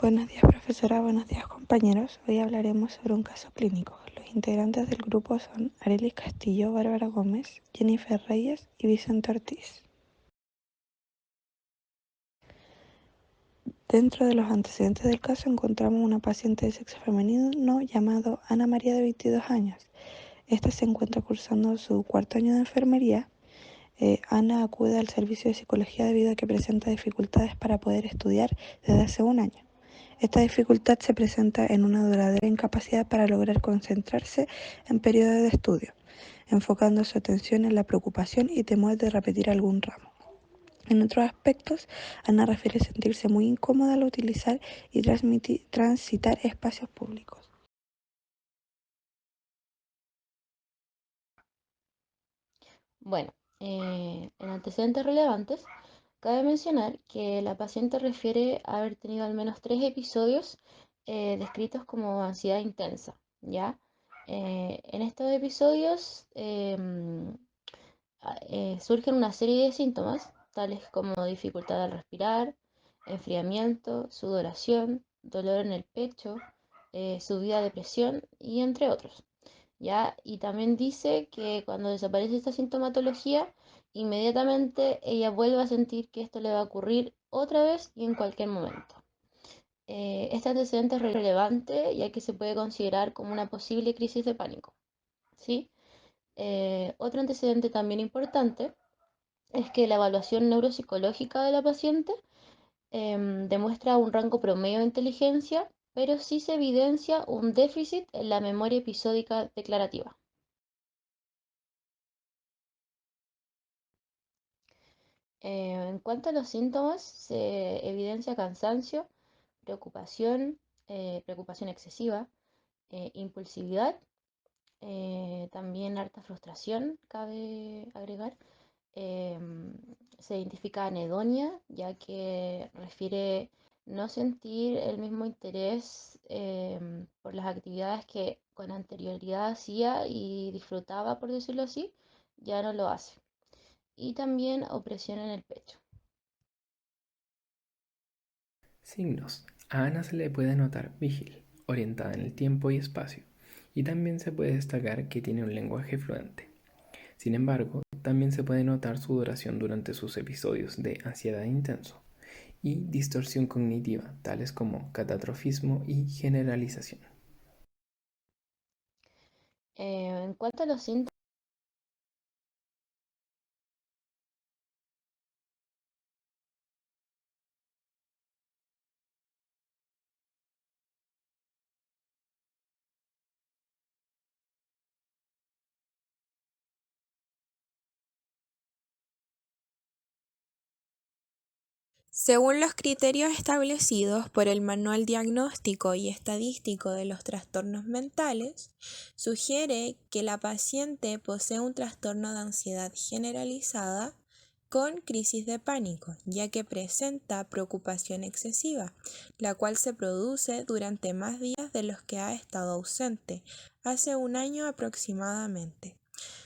Buenos días, profesora. Buenos días, compañeros. Hoy hablaremos sobre un caso clínico. Los integrantes del grupo son Arelis Castillo, Bárbara Gómez, Jennifer Reyes y Vicente Ortiz. Dentro de los antecedentes del caso encontramos una paciente de sexo femenino llamada Ana María, de 22 años. Esta se encuentra cursando su cuarto año de enfermería. Ana acude al servicio de psicología debido a que presenta dificultades para poder estudiar desde hace un año. Esta dificultad se presenta en una duradera incapacidad para lograr concentrarse en periodos de estudio, enfocando su atención en la preocupación y temor de repetir algún ramo. En otros aspectos, Ana refiere sentirse muy incómoda al utilizar y transitar espacios públicos. Bueno, en antecedentes relevantes, cabe mencionar que la paciente refiere haber tenido al menos 3 episodios descritos como ansiedad intensa, ¿ya? En estos episodios surgen una serie de síntomas, tales como dificultad al respirar, enfriamiento, sudoración, dolor en el pecho, subida de presión y entre otros. ¿Ya? Y también dice que cuando desaparece esta sintomatología, inmediatamente ella vuelve a sentir que esto le va a ocurrir otra vez y en cualquier momento. Este antecedente es relevante ya que se puede considerar como una posible crisis de pánico, ¿sí? Otro antecedente también importante es que la evaluación neuropsicológica de la paciente demuestra un rango promedio de inteligencia, pero sí se evidencia un déficit en la memoria episódica declarativa. En cuanto a los síntomas, se evidencia cansancio, preocupación, preocupación excesiva, impulsividad, también harta frustración, cabe agregar. Em, Se identifica anedonia, ya que refiere no sentir el mismo interés por las actividades que con anterioridad hacía y disfrutaba, por decirlo así, ya no lo hace. Y también opresión en el pecho. Signos. A Ana se le puede notar vigil, orientada en el tiempo y espacio, y también se puede destacar que tiene un lenguaje fluente. Sin embargo, también se puede notar sudoración durante sus episodios de ansiedad intenso y distorsión cognitiva, tales como catastrofismo y generalización. En cuanto a los síntomas, Según los criterios establecidos por el Manual Diagnóstico y Estadístico de los Trastornos Mentales, sugiere que la paciente posee un trastorno de ansiedad generalizada con crisis de pánico, ya que presenta preocupación excesiva, la cual se produce durante más días de los que ha estado ausente, hace un año aproximadamente.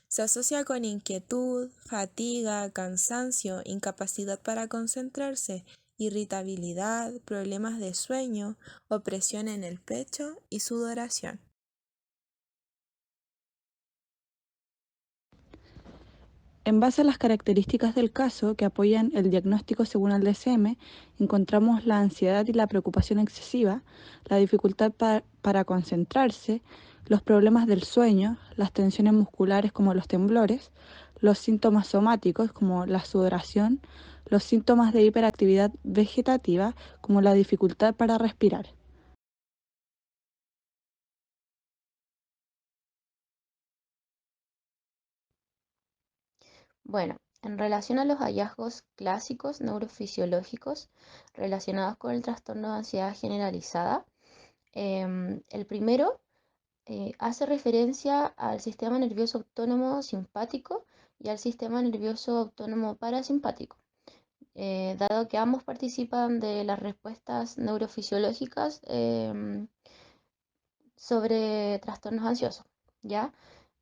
Se asocia con inquietud, fatiga, cansancio, incapacidad para concentrarse, irritabilidad, problemas de sueño, opresión en el pecho y sudoración. En base a las características del caso que apoyan el diagnóstico según el DSM, encontramos la ansiedad y la preocupación excesiva, la dificultad para concentrarse, los problemas del sueño, las tensiones musculares como los temblores, los síntomas somáticos como la sudoración, los síntomas de hiperactividad vegetativa como la dificultad para respirar. bueno, en relación a los hallazgos clásicos neurofisiológicos relacionados con el trastorno de ansiedad generalizada, el primero hace referencia al sistema nervioso autónomo simpático y al sistema nervioso autónomo parasimpático, dado que ambos participan de las respuestas neurofisiológicas sobre trastornos ansiosos, ¿ya?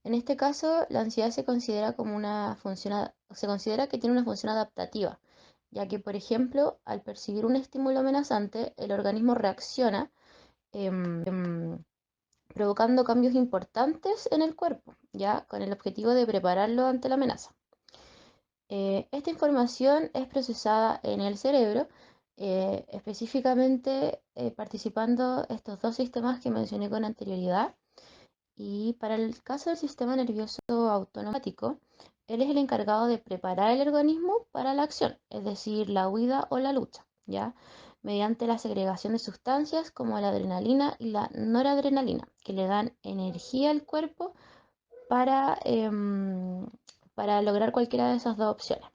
En este caso, la ansiedad se considera como una función, se considera que tiene una función adaptativa, ya que, por ejemplo, al percibir un estímulo amenazante, el organismo reacciona provocando cambios importantes en el cuerpo, ya con el objetivo de prepararlo ante la amenaza. Esta información es procesada en el cerebro, específicamente participando estos dos sistemas que mencioné con anterioridad. Y para el caso del sistema nervioso autonomático, él es el encargado de preparar el organismo para la acción, es decir, la huida o la lucha, ¿ya? Mediante la segregación de sustancias como la adrenalina y la noradrenalina, que le dan energía al cuerpo para, para lograr cualquiera de esas dos opciones.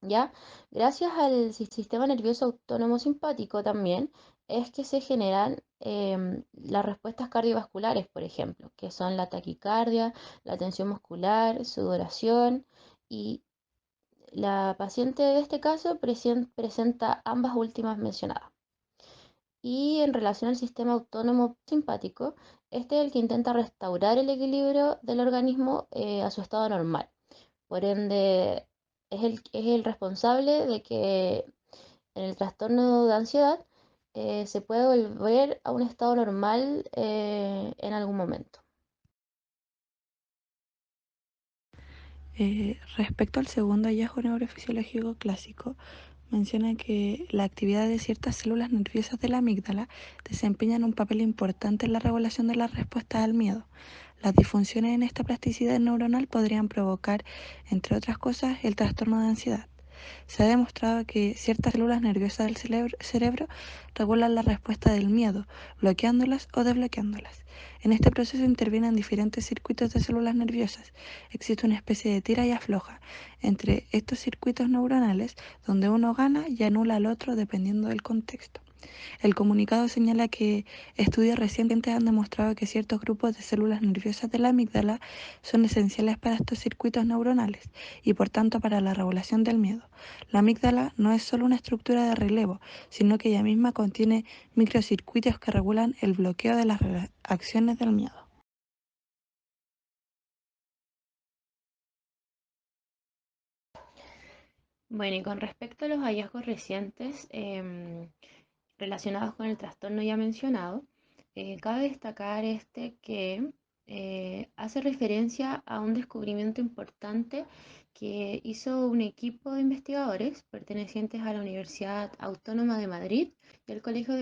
¿Ya? Gracias al sistema nervioso autónomo simpático también es que se generan las respuestas cardiovasculares, por ejemplo, que son la taquicardia, la tensión muscular, sudoración, y la paciente de este caso presenta ambas últimas mencionadas. Y en relación al sistema autónomo simpático, este es el que intenta restaurar el equilibrio del organismo a su estado normal. Por ende, es el responsable de que en el trastorno de ansiedad se puede volver a un estado normal en algún momento. Respecto al segundo hallazgo neurofisiológico clásico, menciona que la actividad de ciertas células nerviosas de la amígdala desempeñan un papel importante en la regulación de la respuesta al miedo. Las disfunciones en esta plasticidad neuronal podrían provocar, entre otras cosas, el trastorno de ansiedad. Se ha demostrado que ciertas células nerviosas del cerebro regulan la respuesta del miedo, bloqueándolas o desbloqueándolas. En este proceso intervienen diferentes circuitos de células nerviosas. Existe una especie de tira y afloja entre estos circuitos neuronales, donde uno gana y anula al otro dependiendo del contexto. El comunicado señala que estudios recientes han demostrado que ciertos grupos de células nerviosas de la amígdala son esenciales para estos circuitos neuronales y por tanto para la regulación del miedo. La amígdala no es solo una estructura de relevo, sino que ella misma contiene microcircuitos que regulan el bloqueo de las reacciones del miedo. Bueno, y con respecto a los hallazgos recientes relacionados con el trastorno ya mencionado, cabe destacar que hace referencia a un descubrimiento importante que hizo un equipo de investigadores pertenecientes a la Universidad Autónoma de Madrid y al Colegio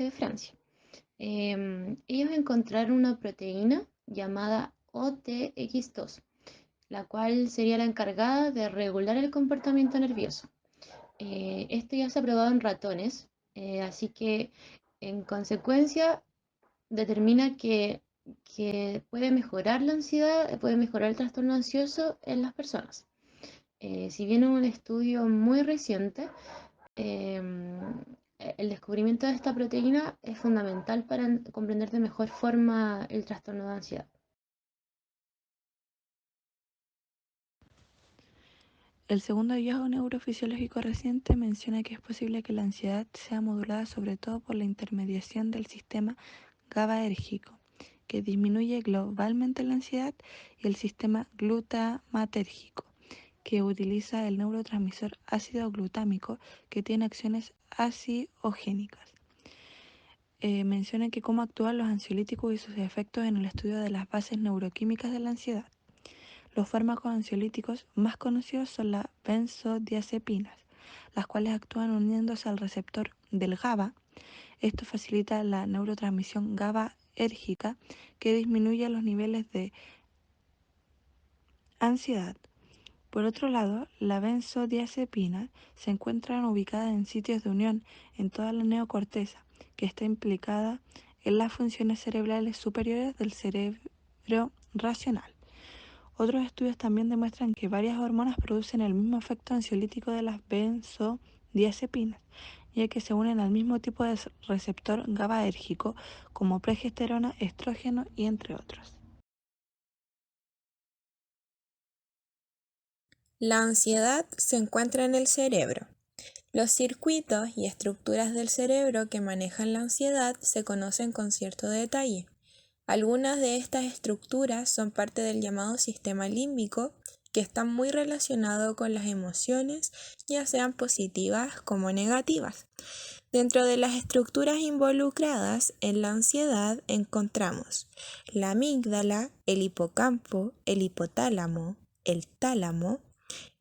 de Francia. Ellos encontraron una proteína llamada OTX2, la cual sería la encargada de regular el comportamiento nervioso. Esto ya se ha probado en ratones, así que en consecuencia determina que puede mejorar la ansiedad, puede mejorar el trastorno ansioso en las personas. Si bien es un estudio muy reciente, el descubrimiento de esta proteína es fundamental para comprender de mejor forma el trastorno de ansiedad. El segundo hallazgo neurofisiológico reciente menciona que es posible que la ansiedad sea modulada sobre todo por la intermediación del sistema GABAérgico, que disminuye globalmente la ansiedad, y el sistema glutamatérgico, que utiliza el neurotransmisor ácido glutámico, que tiene acciones ansiogénicas. Menciona que cómo actúan los ansiolíticos y sus efectos en el estudio de las bases neuroquímicas de la ansiedad. Los fármacos ansiolíticos más conocidos son las benzodiazepinas, las cuales actúan uniéndose al receptor del GABA. Esto facilita la neurotransmisión GABAérgica, que disminuye los niveles de ansiedad. Por otro lado, la benzodiazepina se encuentra ubicada en sitios de unión en toda la neocorteza, que está implicada en las funciones cerebrales superiores del cerebro racional. Otros estudios también demuestran que varias hormonas producen el mismo efecto ansiolítico de las benzodiazepinas, ya que se unen al mismo tipo de receptor GABAérgico como progesterona, estrógeno y entre otros. La ansiedad se encuentra en el cerebro. Los circuitos y estructuras del cerebro que manejan la ansiedad se conocen con cierto detalle. Algunas de estas estructuras son parte del llamado sistema límbico que está muy relacionado con las emociones, ya sean positivas como negativas. Dentro de las estructuras involucradas en la ansiedad encontramos la amígdala, el hipocampo, el hipotálamo, el tálamo,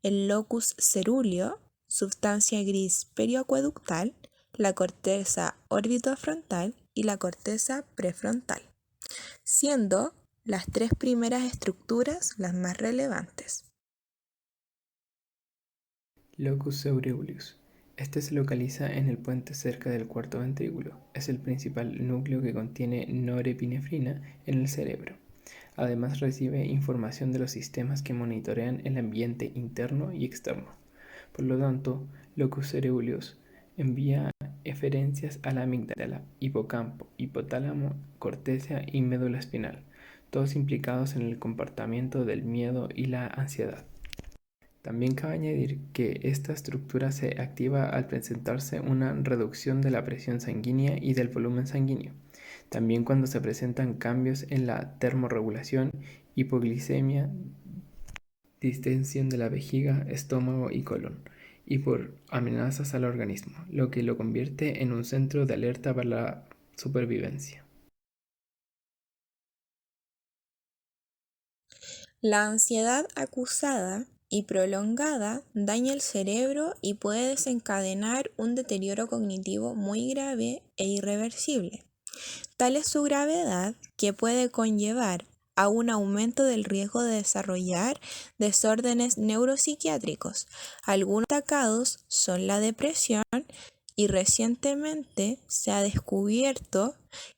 el locus cerúleo, sustancia gris perioacueductal, la corteza orbitofrontal y la corteza prefrontal, siendo las tres primeras estructuras las más relevantes. Locus coeruleus. Este se localiza en el puente cerca del cuarto ventrículo. Es el principal núcleo que contiene norepinefrina en el cerebro. Además recibe información de los sistemas que monitorean el ambiente interno y externo. Por lo tanto, locus coeruleus envía eferencias a la amígdala, hipocampo, hipotálamo, corteza y médula espinal, todos implicados en el comportamiento del miedo y la ansiedad. También cabe añadir que esta estructura se activa al presentarse una reducción de la presión sanguínea y del volumen sanguíneo. También cuando se presentan cambios en la termorregulación, hipoglicemia, distensión de la vejiga, estómago y colon, y por amenazas al organismo, lo que lo convierte en un centro de alerta para la supervivencia. La ansiedad acusada y prolongada daña el cerebro y puede desencadenar un deterioro cognitivo muy grave e irreversible. Tal es su gravedad que puede conllevar a un aumento del riesgo de desarrollar desórdenes neuropsiquiátricos. Algunos destacados son la depresión y recientemente se ha descubierto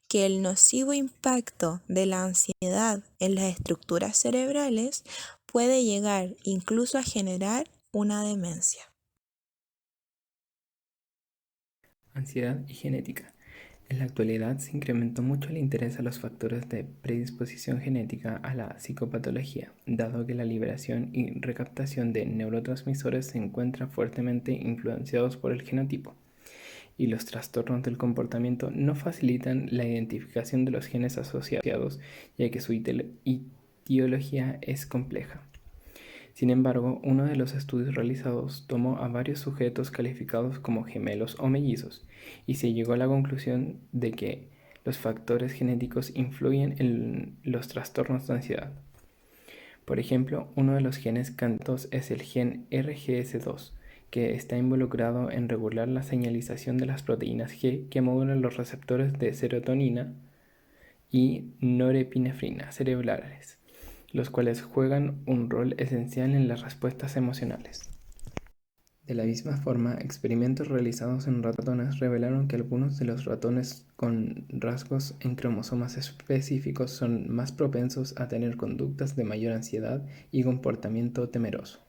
que el nocivo impacto de la ansiedad en las estructuras cerebrales puede llegar incluso a generar una demencia. Ansiedad y genética. En la actualidad se incrementó mucho el interés a los factores de predisposición genética a la psicopatología, dado que la liberación y recaptación de neurotransmisores se encuentran fuertemente influenciados por el genotipo, y los trastornos del comportamiento no facilitan la identificación de los genes asociados, ya que su etiología es compleja. Sin embargo, uno de los estudios realizados tomó a varios sujetos calificados como gemelos o mellizos y se llegó a la conclusión de que los factores genéticos influyen en los trastornos de ansiedad. Por ejemplo, uno de los genes candidatos es el gen RGS2, que está involucrado en regular la señalización de las proteínas G que modulan los receptores de serotonina y norepinefrina cerebrales, los cuales juegan un rol esencial en las respuestas emocionales. De la misma forma, experimentos realizados en ratones revelaron que algunos de los ratones con rasgos en cromosomas específicos son más propensos a tener conductas de mayor ansiedad y comportamiento temeroso.